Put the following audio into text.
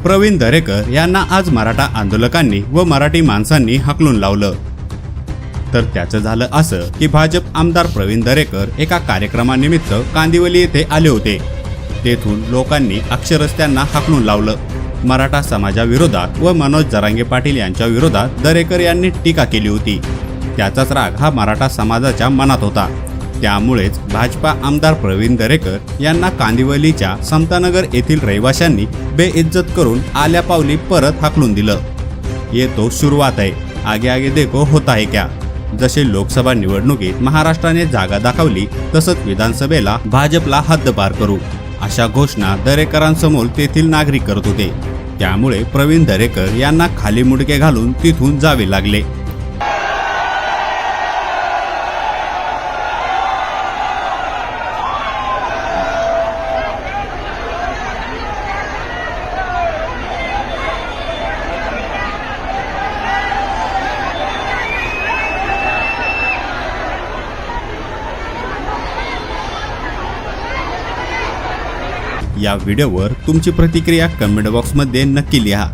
प्रवीण दरेकर यांना आज मराठा आंदोलकांनी व मराठी माणसांनी हाकलून लावलं। तर त्याचं झालं असं की भाजप आमदार प्रवीण दरेकर एका कार्यक्रमानिमित्त कांदिवली येथे आले होते। तेथून लोकांनी अक्षरशः त्यांना हाकलून लावलं। मराठा समाजाविरोधात व मनोज जरांगे पाटील यांच्या विरोधात दरेकर यांनी टीका केली होती। त्याचाच राग हा मराठा समाजाच्या मनात होता। त्यामुळेच भाजपा आमदार प्रवीण दरेकर यांना कांदिवलीच्या समतानगर येथील रहिवाशांनी बेइज्जत करून आल्या पावली परत हाकलून दिलं। ये तो सुरुवात आहे, आगे आगे देखो होता है क्या। जसे लोकसभा निवडणुकीत महाराष्ट्राने जागा दाखवली तसंच विधानसभेला भाजपला हद्दपार करू, अशा घोषणा दरेकरांसमोर तेथील नागरिक करत होते। त्यामुळे प्रवीण दरेकर यांना खाली मुंडके घालून तिथून जावे लागले। या व्हिडिओवर तुमची प्रतिक्रिया कमेंट बॉक्समध्ये नक्की लिहा।